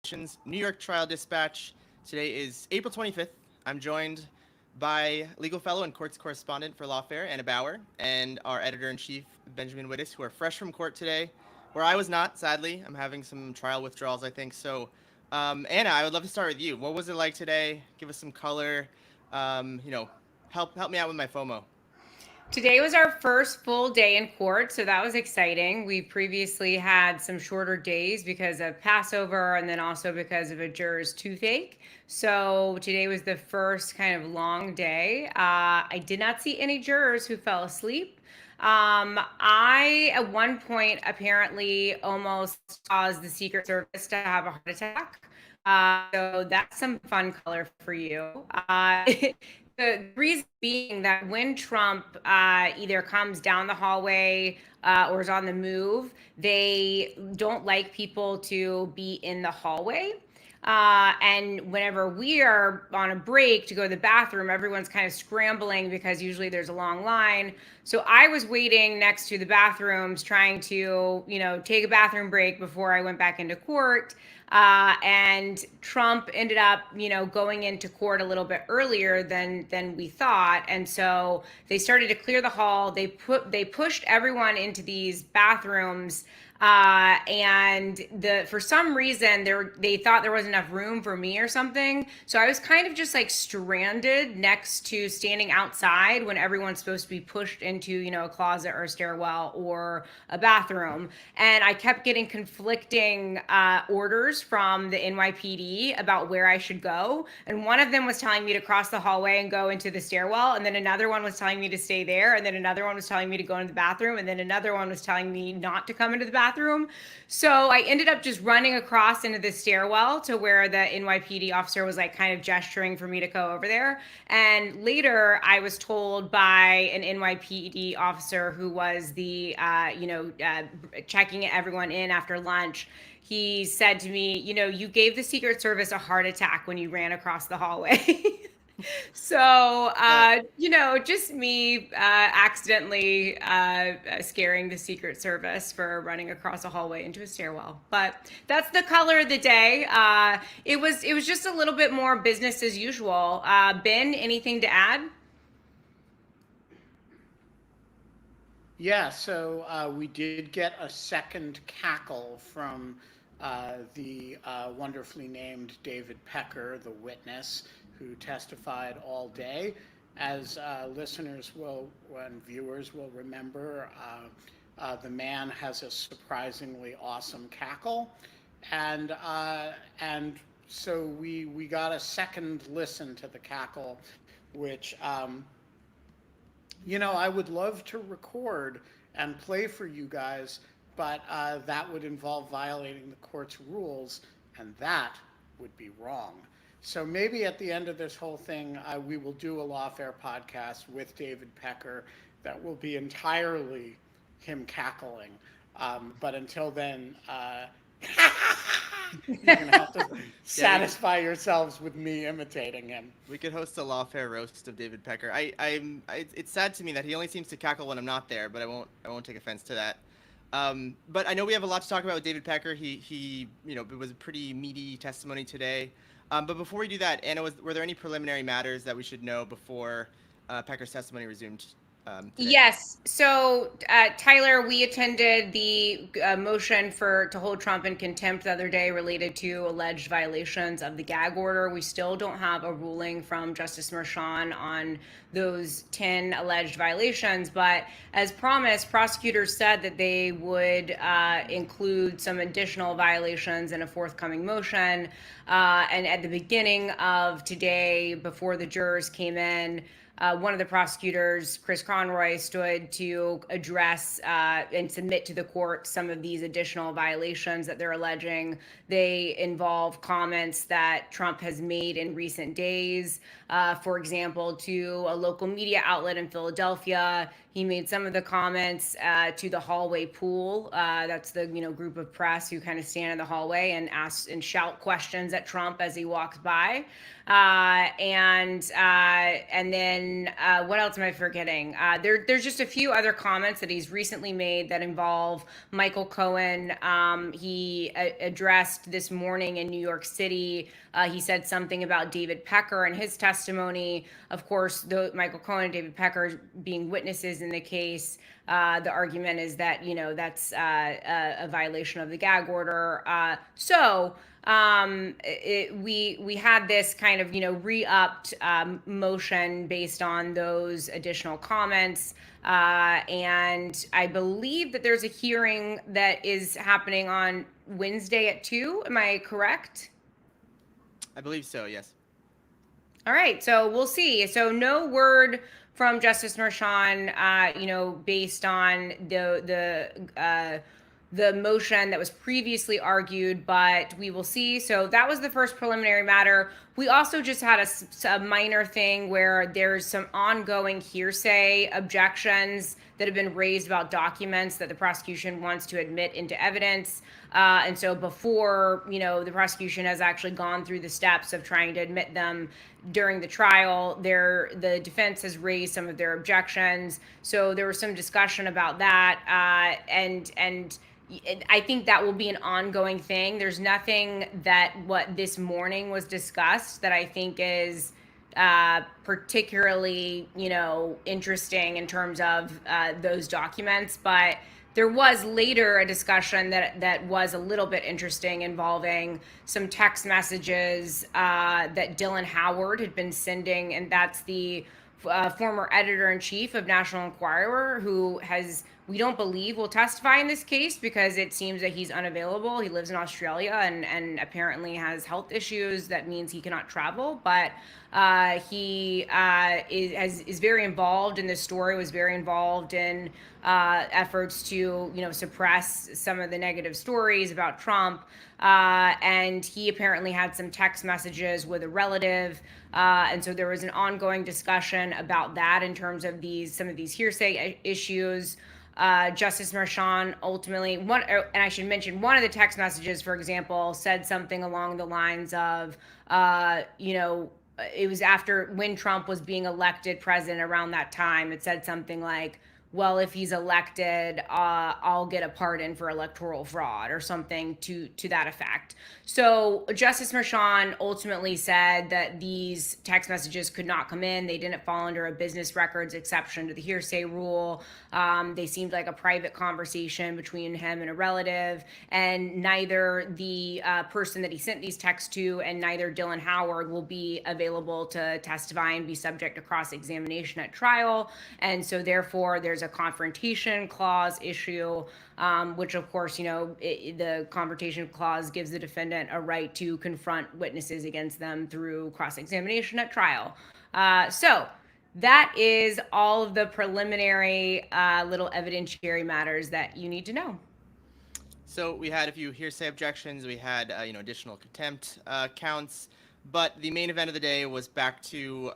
Tribulations, New York Trial Dispatch. Today is April 25th. I'm joined by legal fellow and courts correspondent for Lawfare, Anna Bauer, and our editor-in-chief, Benjamin Wittes, who are fresh from court today, where I was not, sadly. I'm having some trial withdrawals, I think. So, Anna, I would love to start with you. What was it like today? Give us some color. Um, you know, help me out with my FOMO. Today was our first full day in court, so that was exciting. We previously had some shorter days because of Passover and then also because of a juror's toothache. So today was the first kind of long day. I did not see any jurors who fell asleep. I, at one point, apparently almost caused the Secret Service to have a heart attack. So that's some fun color for you. The reason being that when Trump either comes down the hallway or is on the move, they don't like people to be in the hallway. And whenever we are on a break to go to the bathroom, everyone's kind of scrambling because usually there's a long line. So I was waiting next to the bathrooms trying to, take a bathroom break before I went back into court. And Trump ended up, going into court a little bit earlier than we thought, and so they started to clear the hall. They pushed everyone into these bathrooms. And for some reason they thought there wasn't enough room for me or something. So I was kind of just like stranded next to standing outside when everyone's supposed to be pushed into, a closet or a stairwell or a bathroom. And I kept getting conflicting orders from the NYPD about where I should go. And one of them was telling me to cross the hallway and go into the stairwell. And then another one was telling me to stay there. And then another one was telling me to go into the bathroom. And then another one was telling me not to come into the bathroom. So I ended up just running across into the stairwell to where the NYPD officer was like kind of gesturing for me to go over there. And later I was told by an NYPD officer who was the, checking everyone in after lunch. He said to me, you gave the Secret Service a heart attack when you ran across the hallway. So, That just me accidentally scaring the Secret Service for running across a hallway into a stairwell. But that's the color of the day. It was just a little bit more business as usual. Ben, anything to add? Yeah, so we did get a second cackle from the wonderfully named David Pecker, the witness, who testified all day. As listeners will and viewers will remember, the man has a surprisingly awesome cackle, and so we got a second listen to the cackle, which I would love to record and play for you guys, but that would involve violating the court's rules, and that would be wrong. So maybe at the end of this whole thing, we will do a Lawfare podcast with David Pecker that will be entirely him cackling. But until then, you're going to have to yeah, satisfy yourselves with me imitating him. we could host a lawfare roast of David Pecker. It's sad to me that he only seems to cackle when I'm not there, but I won't take offense to that. But I know we have a lot to talk about with David Pecker. It was a pretty meaty testimony today. But before we do that, Anna, were there any preliminary matters that we should know before Pecker's testimony resumed today? Yes. So, Tyler, we attended the motion to hold Trump in contempt the other day related to alleged violations of the gag order. We still don't have a ruling from Justice Merchan on those 10 alleged violations, but as promised, prosecutors said that they would include some additional violations in a forthcoming motion. And at the beginning of today, before the jurors came in, one of the prosecutors, Chris Conroy, stood to address and submit to the court some of these additional violations that they're alleging. They involve comments that Trump has made in recent days. For example, to a local media outlet in Philadelphia, He made some of the comments to the hallway pool. That's the group of press who kind of stand in the hallway and ask and shout questions at Trump as he walks by. And then what else am I forgetting? There's just a few other comments that he's recently made that involve Michael Cohen. He addressed this morning in New York City. He said something about David Pecker and his testimony. Of course, Michael Cohen and David Pecker being witnesses in the case. The argument is that that's a violation of the gag order. We had this kind of re-upped motion based on those additional comments, and I believe that there's a hearing that is happening on Wednesday at 2. Am I correct? I believe so, yes. All right, so we'll see. So no word from Justice Merchan, based on the motion that was previously argued, but we will see. So that was the first preliminary matter. We also just had a minor thing where there's some ongoing hearsay objections that have been raised about documents that the prosecution wants to admit into evidence. And so before, the prosecution has actually gone through the steps of trying to admit them during the trial, the defense has raised some of their objections. So there was some discussion about that. And I think that will be an ongoing thing. There's nothing that what this morning was discussed that I think is particularly, interesting in terms of those documents. But there was later a discussion that was a little bit interesting involving some text messages that Dylan Howard had been sending, and that's the former editor-in-chief of National Enquirer, who we don't believe will testify in this case because it seems that he's unavailable. He lives in Australia and apparently has health issues. That means he cannot travel, but he is very involved in this story, was very involved in efforts to, suppress some of the negative stories about Trump. And he apparently had some text messages with a relative. And so there was an ongoing discussion about that in terms of some of these hearsay issues. Justice Merchan ultimately, and I should mention, one of the text messages, for example, said something along the lines of, it was after when Trump was being elected president around that time. It said something like, well, if he's elected, I'll get a pardon for electoral fraud or something to that effect. So Justice Merchan ultimately said that these text messages could not come in. They didn't fall under a business records exception to the hearsay rule. They seemed like a private conversation between him and a relative, and neither the person that he sent these texts to and neither Dylan Howard will be available to testify and be subject to cross-examination at trial. And so therefore, there's a confrontation clause issue, which of course, the confrontation clause gives the defendant a right to confront witnesses against them through cross-examination at trial. So that is all of the preliminary little evidentiary matters that you need to know. So we had a few hearsay objections. We had, additional contempt counts. But the main event of the day was back to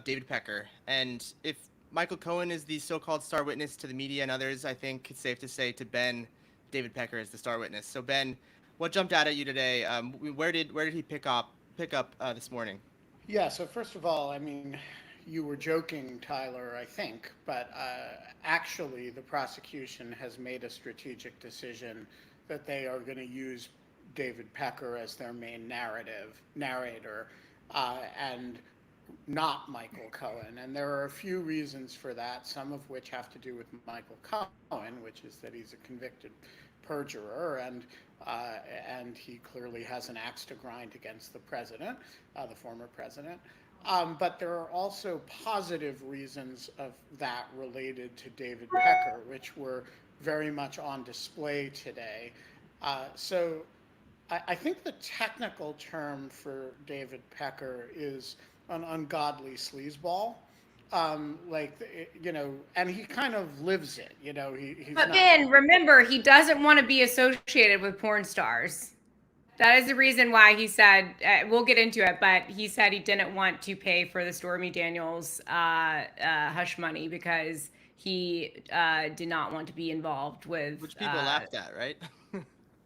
David Pecker. And if Michael Cohen is the so-called star witness to the media and others, I think it's safe to say to Ben, David Pecker is the star witness. So Ben, what jumped out at you today? Where did he pick up this morning? Yeah, so first of all, I mean, you were joking, Tyler, I think, but actually the prosecution has made a strategic decision that they are going to use David Pecker as their main narrator, and not Michael Cohen. And there are a few reasons for that, some of which have to do with Michael Cohen, which is that he's a convicted perjurer, and he clearly has an axe to grind against the president, the former president. But there are also positive reasons of that related to David Pecker, which were very much on display today. So I think the technical term for David Pecker is an ungodly sleazeball. And he kind of lives it, he's But not... Ben, remember, he doesn't want to be associated with porn stars. That is the reason why he said, we'll get into it, but he said he didn't want to pay for the Stormy Daniels hush money because he did not want to be involved with. Which people laughed at, right?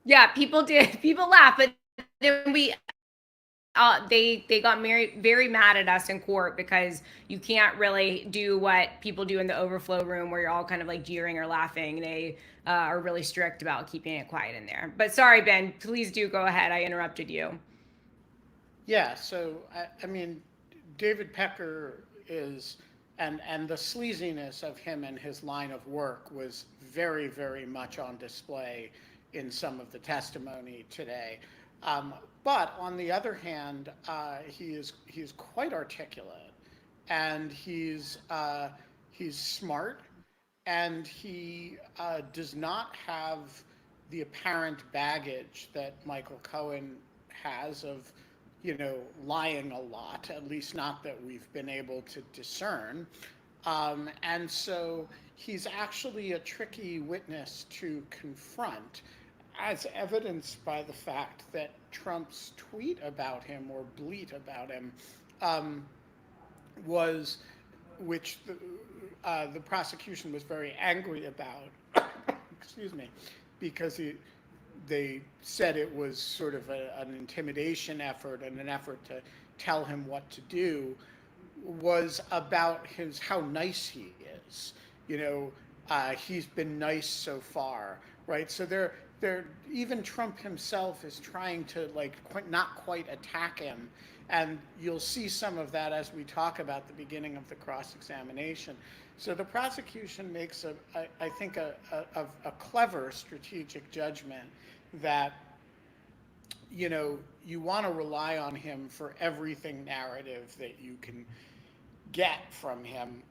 Yeah, people did. People laughed, but then they got very mad at us in court because you can't really do what people do in the overflow room where you're all kind of like jeering or laughing. They are really strict about keeping it quiet in there. But sorry, Ben, please do go ahead. I interrupted you. Yeah, so I mean, David Pecker is, and the sleaziness of him and his line of work was very, very much on display in some of the testimony today. Um, but on the other hand, he's quite articulate, and he's smart, and he does not have the apparent baggage that Michael Cohen has of, lying a lot, at least not that we've been able to discern. And so he's actually a tricky witness to confront, as evidenced by the fact that Trump's tweet about him or bleat about him um, was, which the prosecution was very angry about, excuse me, because they said it was sort of an intimidation effort and an effort to tell him what to do, was about how nice he is. He's been nice so far, right? So they're even Trump himself is trying to not quite attack him, and you'll see some of that as we talk about the beginning of the cross-examination. So the prosecution makes I think a clever strategic judgment that you want to rely on him for everything narrative that you can get from him.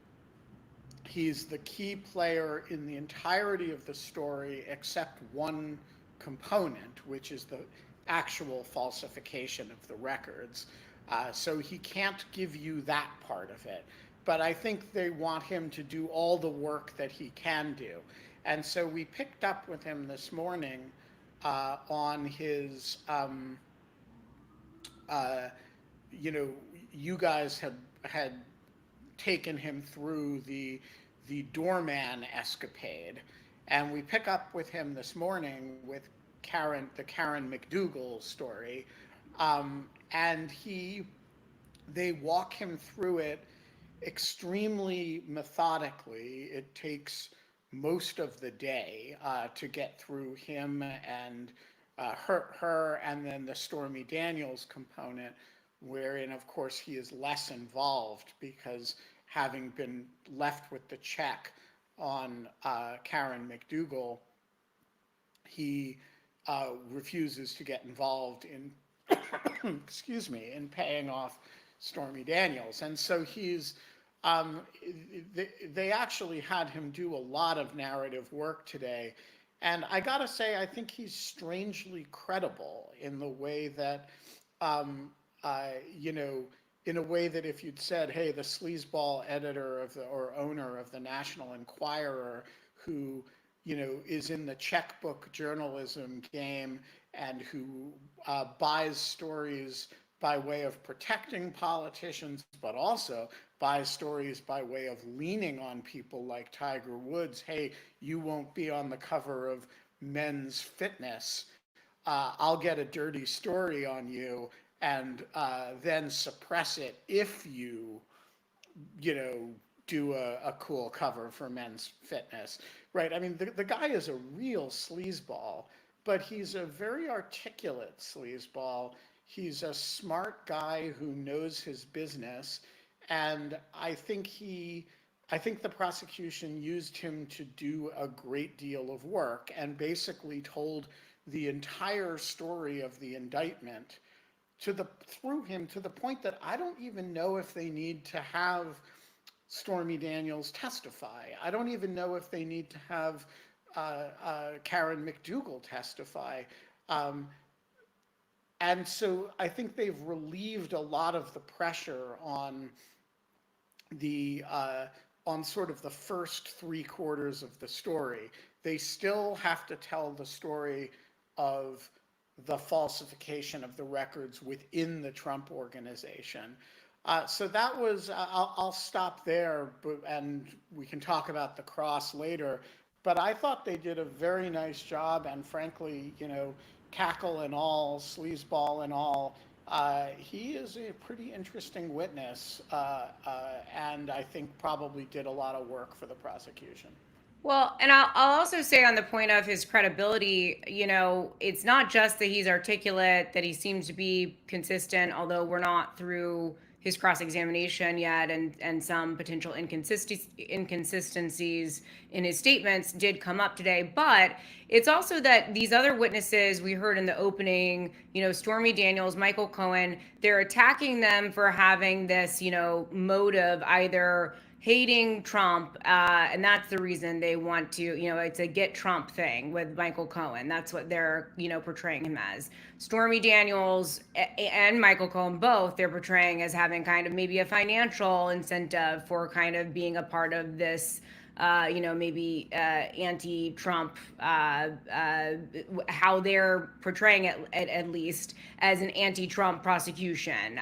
He's the key player in the entirety of the story except one component, which is the actual falsification of the records. So he can't give you that part of it. But I think they want him to do all the work that he can do. And so we picked up with him this morning on his, you guys had taken him through the doorman escapade, and we pick up with him this morning with the Karen McDougal story, and they walk him through it extremely methodically. It takes most of the day to get through him and her, and then the Stormy Daniels component, wherein, of course, he is less involved because having been left with the check on Karen McDougal, he refuses to get involved in, excuse me, in paying off Stormy Daniels. And so they actually had him do a lot of narrative work today. And I gotta say, I think he's strangely credible in the way that, in a way that if you'd said, hey, the sleazeball editor or owner of the National Enquirer, who is in the checkbook journalism game and who buys stories by way of protecting politicians, but also buys stories by way of leaning on people like Tiger Woods. Hey, you won't be on the cover of Men's Fitness. I'll get a dirty story on you and then suppress it if do a cool cover for Men's Fitness, right? I mean, the guy is a real sleazeball, but he's a very articulate sleazeball. He's a smart guy who knows his business, and I think the prosecution used him to do a great deal of work and basically told the entire story of the indictment through him, to the point that I don't even know if they need to have Stormy Daniels testify. I don't even know if they need to have Karen McDougal testify. And so I think they've relieved a lot of the pressure on sort of the first 3/4 of the story. They still have to tell the story of the falsification of the records within the Trump organization. So that was, I'll stop there, and we can talk about the cross later. But I thought they did a very nice job, and frankly, cackle and all, sleazeball and all, he is a pretty interesting witness, and I think probably did a lot of work for the prosecution. Well, and I'll also say on the point of his credibility, it's not just that he's articulate, that he seems to be consistent, although we're not through his cross-examination yet, and some potential inconsistencies in his statements did come up today. But it's also that these other witnesses we heard in the opening, Stormy Daniels, Michael Cohen, they're attacking them for having this, motive, either hating Trump, and that's the reason they want to, it's a get Trump thing with Michael Cohen. That's what they're, portraying him as. Stormy Daniels and Michael Cohen both, they're portraying as having kind of maybe a financial incentive for kind of being a part of this, maybe anti-Trump, how they're portraying it at least as an anti-Trump prosecution.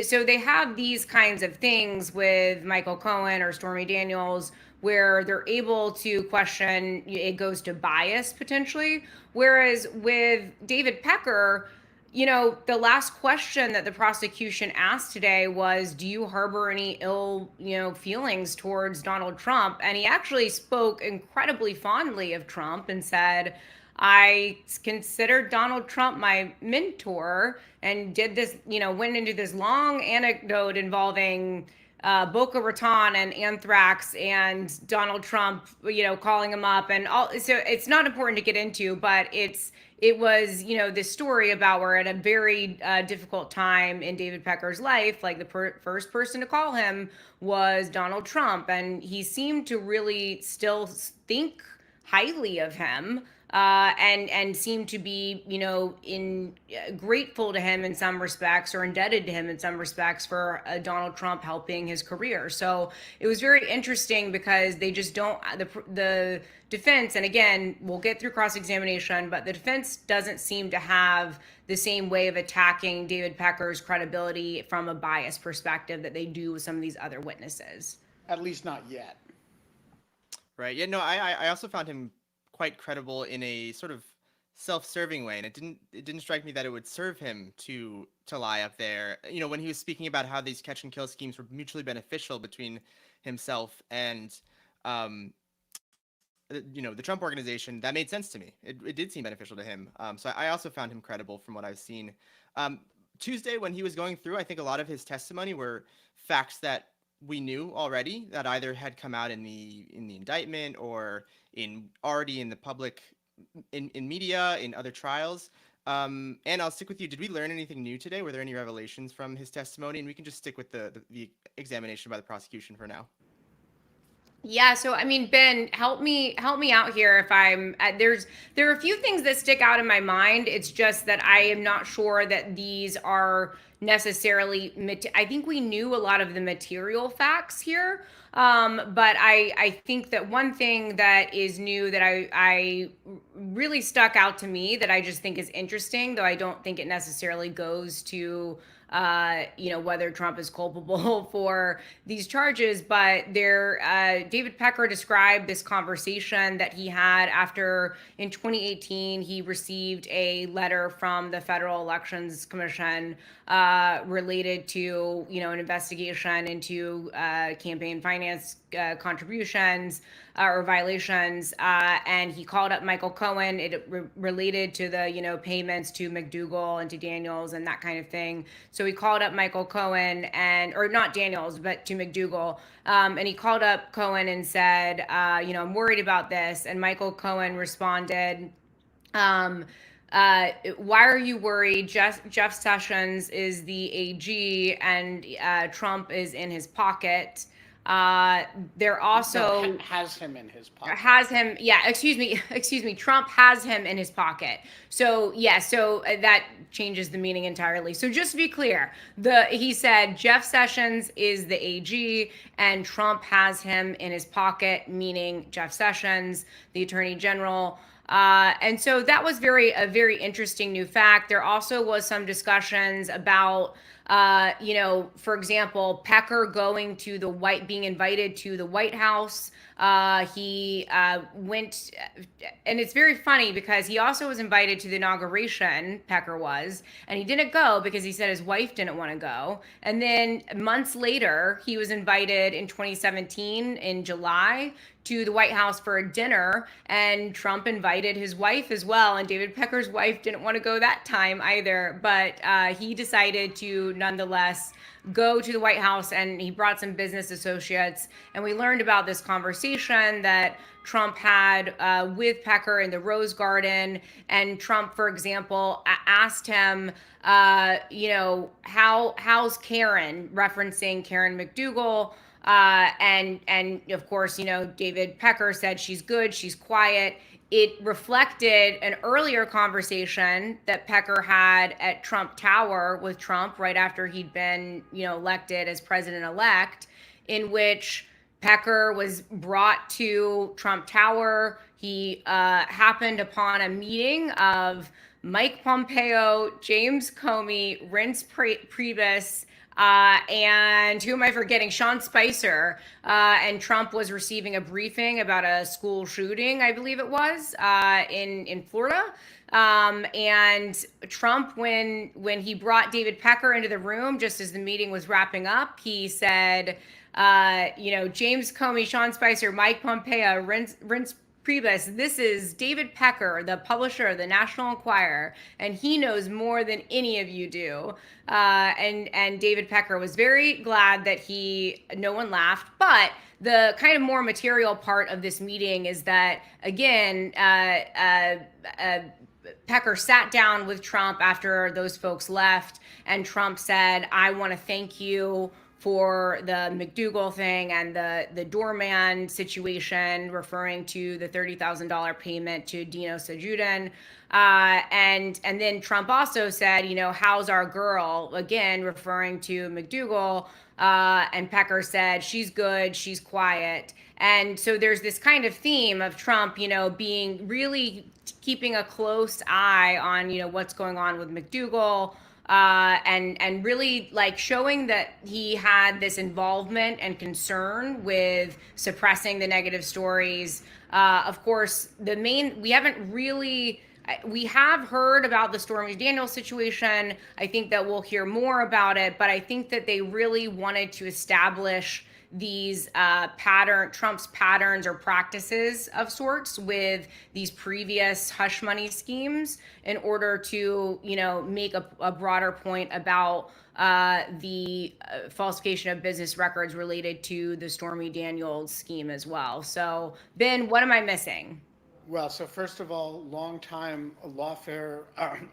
So they have these kinds of things with Michael Cohen or Stormy Daniels where they're able to question, it goes to bias potentially. Whereas with David Pecker, the last question that the prosecution asked today was, do you harbor any ill, feelings towards Donald Trump? And he actually spoke incredibly fondly of Trump and said, I considered Donald Trump my mentor, and did this, went into this long anecdote involving Boca Raton and anthrax and Donald Trump, calling him up and all. So it's not important to get into, but it was, this story about where at a very difficult time in David Pecker's life, like the first person to call him was Donald Trump. And he seemed to really still think highly of him. And seem to be, grateful to him in some respects, or indebted to him in some respects for Donald Trump helping his career. So it was very interesting because they just don't, the defense, and again, we'll get through cross-examination, but the defense doesn't seem to have the same way of attacking David Pecker's credibility from a bias perspective that they do with some of these other witnesses. At least not yet. Right. Yeah. No. I also found him quite credible in a sort of self-serving way, and it didn't strike me that it would serve him to lie up there. When he was speaking about how these catch and kill schemes were mutually beneficial between himself and the Trump organization, that made sense to me. It did seem beneficial to him. So I also found him credible from what I've seen. Tuesday, when he was going through, I think a lot of his testimony were facts that we knew already, that either had come out in the indictment or already in the public, in media, in other trials. And I'll stick with you. Did we learn anything new today? Were there any revelations from his testimony? And we can just stick with the examination by the prosecution for now. Yeah, so I mean, Ben, help me out here if I'm there are a few things that stick out in my mind. It's just that I am not sure that these are necessarily I think we knew a lot of the material facts here. But I think that one thing that is new that I really stuck out to me that I just think is interesting, though I don't think it necessarily goes to whether Trump is culpable for these charges, but David Pecker described this conversation that he had after, in 2018, he received a letter from the Federal Elections Commission related to, an investigation into campaign finance contributions or violations, and he called up Michael Cohen. It related to the, payments to McDougal and to Daniels and that kind of thing. So he called up Michael Cohen or not Daniels, but to McDougal. And he called up Cohen and said, I'm worried about this. And Michael Cohen responded, why are you worried? Jeff Sessions is the AG and Trump is in his pocket. They're also has him in his pocket. Excuse me. Trump has him in his pocket. So that changes the meaning entirely. So just to be clear, he said Jeff Sessions is the AG and Trump has him in his pocket, meaning Jeff Sessions, the Attorney General. And so that was a very interesting new fact. There also was some discussions about, for example, Pecker being invited to the White House. He went, and it's very funny because he also was invited to the inauguration, Pecker was, and he didn't go because he said his wife didn't want to go. And then months later, he was invited in 2017 in July to the White House for a dinner, and Trump invited his wife as well. And David Pecker's wife didn't want to go that time either, but he decided to nonetheless go to the White House, and he brought some business associates. And we learned about this conversation that Trump had with Pecker in the Rose Garden. And Trump, for example, asked him, how's Karen, referencing Karen McDougal. And of course, David Pecker said she's good, she's quiet. It reflected an earlier conversation that Pecker had at Trump Tower with Trump right after he'd been, elected as president-elect, in which Pecker was brought to Trump Tower. He happened upon a meeting of Mike Pompeo, James Comey, Reince Priebus, and who am I forgetting? Sean Spicer. And Trump was receiving a briefing about a school shooting, I believe it was, in Florida. And Trump, when he brought David Pecker into the room, just as the meeting was wrapping up, he said, James Comey, Sean Spicer, Mike Pompeo, Reince Priebus, this is David Pecker, the publisher of the National Enquirer, and he knows more than any of you do. And David Pecker was very glad that no one laughed. But the kind of more material part of this meeting is that, again, Pecker sat down with Trump after those folks left, and Trump said, I want to thank you for the McDougal thing and the doorman situation, referring to the $30,000 payment to Dino Sajudin. And then Trump also said, how's our girl? Again, referring to McDougal. And Pecker said, she's good, she's quiet. And so there's this kind of theme of Trump, being really keeping a close eye on, what's going on with McDougal. And really like showing that he had this involvement and concern with suppressing the negative stories. Of course, we have heard about the Stormy Daniels situation. I think that we'll hear more about it, but I think that they really wanted to establish these Trump's patterns or practices of sorts with these previous hush money schemes in order to, make a broader point about the falsification of business records related to the Stormy Daniels scheme as well. So, Ben, what am I missing? Well, so first of all, longtime lawfare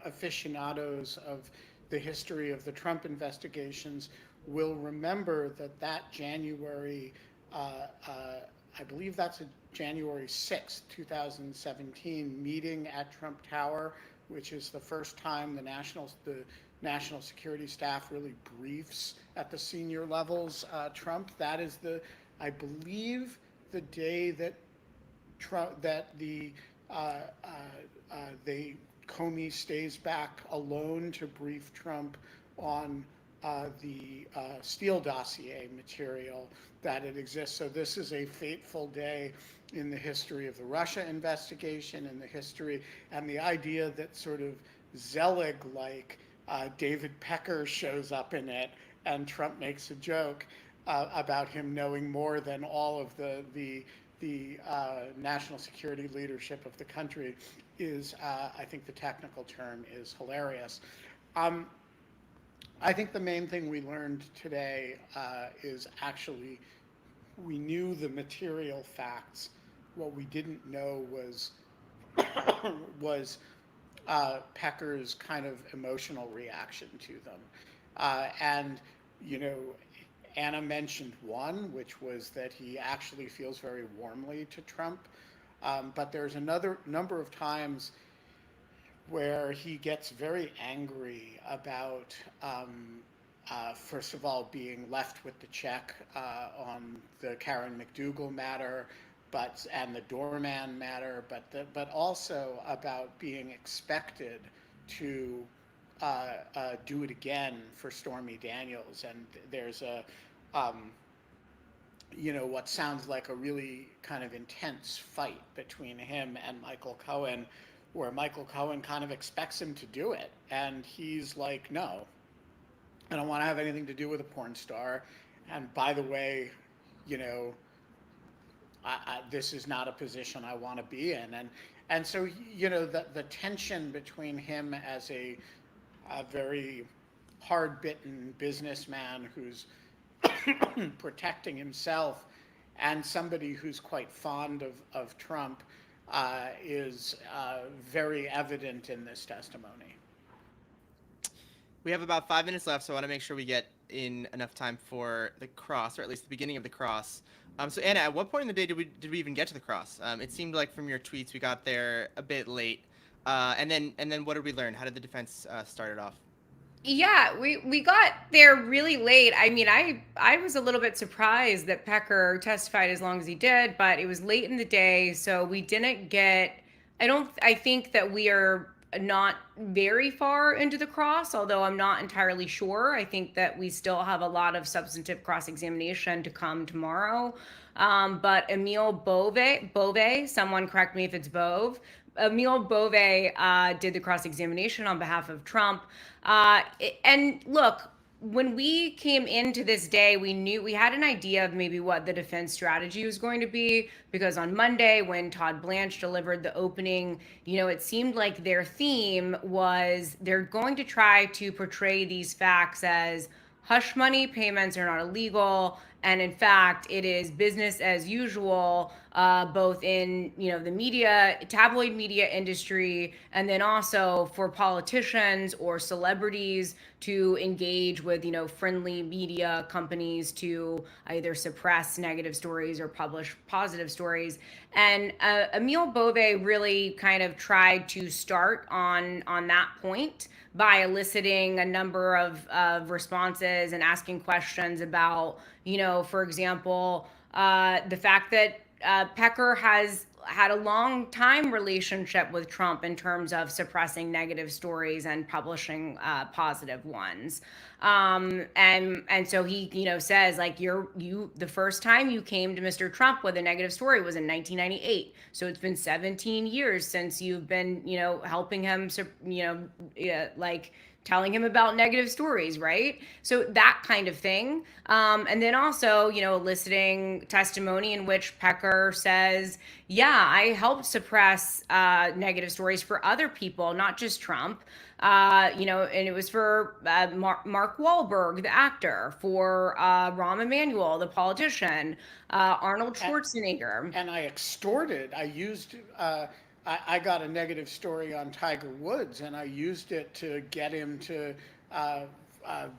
aficionados of the history of the Trump investigations will remember that January, I believe that's a January 6th, 2017 meeting at Trump Tower, which is the first time the national security staff really briefs at the senior levels Trump. That is I believe, the day that Comey stays back alone to brief Trump on the Steele dossier material that it exists. So this is a fateful day in the history of the Russia investigation, and the history and the idea that sort of Zelig-like David Pecker shows up in it, and Trump makes a joke about him knowing more than all of the national security leadership of the country is, I think the technical term is hilarious. I think the main thing we learned today is actually we knew the material facts. What we didn't know was Pecker's kind of emotional reaction to them. And, Anna mentioned one, which was that he actually feels very warmly to Trump. But there's another number of times where he gets very angry about, first of all, being left with the check on the Karen McDougal matter, and the doorman matter, but also about being expected to do it again for Stormy Daniels. And there's um, what sounds like a really kind of intense fight between him and Michael Cohen, where Michael Cohen kind of expects him to do it, and he's like, no, I don't want to have anything to do with a porn star. And by the way, you know, this is not a position I want to be in. And so, the tension between him as a very hard-bitten businessman who's protecting himself and somebody who's quite fond of Trump is very evident in this testimony. We have about 5 minutes left, so I want to make sure we get in enough time for the cross, or at least the beginning of the cross. So Anna, at what point in the day did we even get to the cross? It seemed like from your tweets we got there a bit late. And then what did we learn? How did the defense start it off? Yeah, we got there really late. I mean, I was a little bit surprised that Pecker testified as long as he did, but it was late in the day, so we didn't get. I think that we are not very far into the cross, although I'm not entirely sure. I think that we still have a lot of substantive cross-examination to come tomorrow. But Emile Bove, someone correct me if it's Bove. Emile Bove did the cross-examination on behalf of Trump. And look, when we came into this day, we had an idea of maybe what the defense strategy was going to be, because on Monday, when Todd Blanche delivered the opening, it seemed like their theme was they're going to try to portray these facts as hush money payments are not illegal, and in fact it is business as usual, both in the media, tabloid media industry, and then also for politicians or celebrities to engage with friendly media companies to either suppress negative stories or publish positive stories. And Emile Bove really kind of tried to start on that point by eliciting a number of responses and asking questions about, for example, the fact that Pecker has had a long time relationship with Trump in terms of suppressing negative stories and publishing positive ones. And so he, says like the first time you came to Mr. Trump with a negative story was in 1998. So it's been 17 years since you've been, helping him, like telling him about negative stories, right? So that kind of thing. And then also, eliciting testimony in which Pecker says, yeah, I helped suppress negative stories for other people, not just Trump. And it was for Mark Wahlberg, the actor, for Rahm Emanuel, the politician, Arnold Schwarzenegger. And I extorted, I used, I got a negative story on Tiger Woods, and I used it to get him to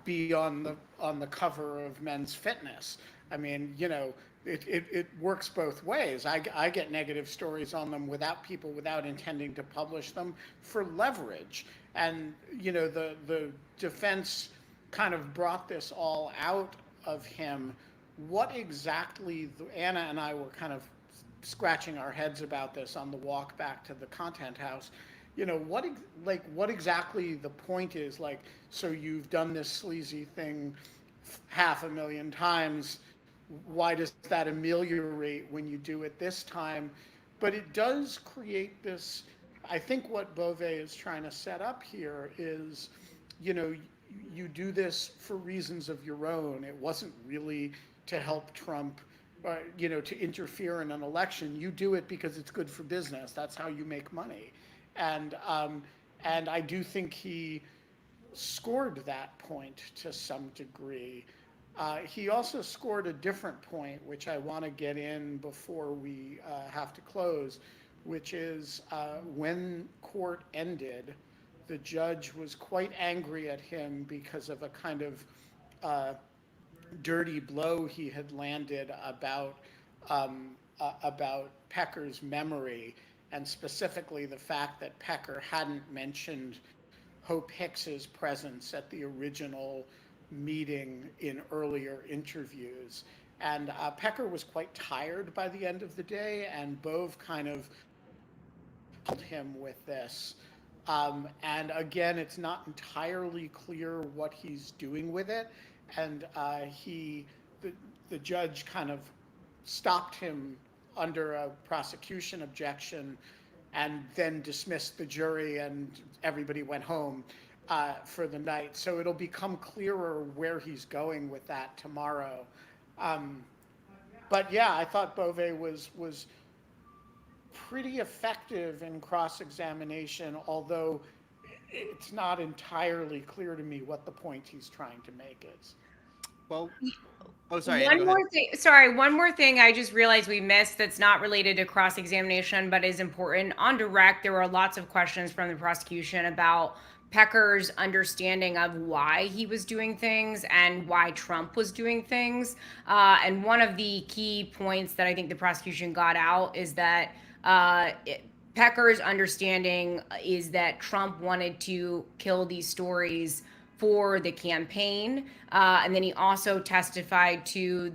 be on the cover of Men's Fitness. I mean, it works both ways. I get negative stories on them without intending to publish them for leverage. And the defense kind of brought this all out of him. What exactly, Anna and I were kind of scratching our heads about this on the walk back to the content house. What exactly the point is, like, so you've done this sleazy thing 500,000 times, why does that ameliorate when you do it this time? But it does create this, I think what Bove is trying to set up here is, you do this for reasons of your own. It wasn't really to help Trump, to interfere in an election. You do it because it's good for business. That's how you make money. And I do think he scored that point to some degree. He also scored a different point, which I want to get in before we have to close, which is when court ended, the judge was quite angry at him because of a kind of dirty blow he had landed about Pecker's memory, and specifically the fact that Pecker hadn't mentioned Hope Hicks's presence at the original meeting in earlier interviews. And Pecker was quite tired by the end of the day, and Bove kind of helped him with this. And again, it's not entirely clear what he's doing with it. And the, the judge kind of stopped him under a prosecution objection and then dismissed the jury, and everybody went home for the night. So it'll become clearer where he's going with that tomorrow. Um, but yeah, I thought Bove was pretty effective in cross-examination, although it's not entirely clear to me what the point he's trying to make is. Well, oh, sorry, Anna, go ahead. One more thing I just realized we missed that's not related to cross-examination but is important. On direct, there were lots of questions from the prosecution about Pecker's understanding of why he was doing things and why Trump was doing things. And one of the key points that I think the prosecution got out is that Pecker's understanding is that Trump wanted to kill these stories for the campaign. And then he also testified to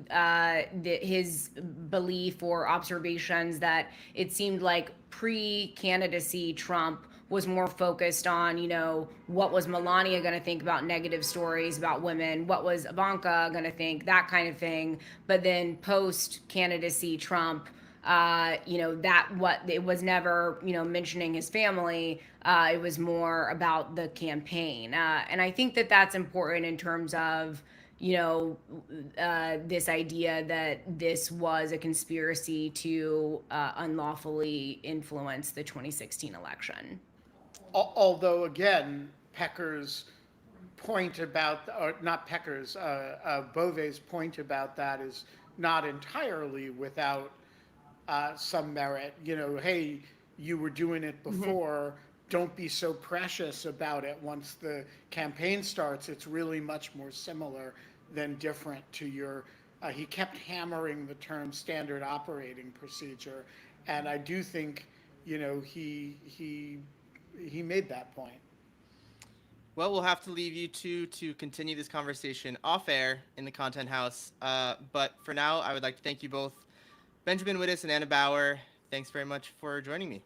his belief or observations that it seemed like pre-candidacy Trump was more focused on, what was Melania going to think about negative stories about women? What was Ivanka going to think? That kind of thing. But then post-candidacy Trump, that what it was never, mentioning his family. It was more about the campaign. And I think that that's important in terms of, this idea that this was a conspiracy to unlawfully influence the 2016 election. Although, again, Pecker's point about, or not Pecker's, Bove's point about that is not entirely without some merit. Hey, you were doing it before. Don't be so precious about it. Once the campaign starts, it's really much more similar than different to your. He kept hammering the term standard operating procedure, and I do think, he made that point. Well, we'll have to leave you two to continue this conversation off air in the content house. But for now, I would like to thank you both, Benjamin Wittes and Anna Bauer. Thanks very much for joining me.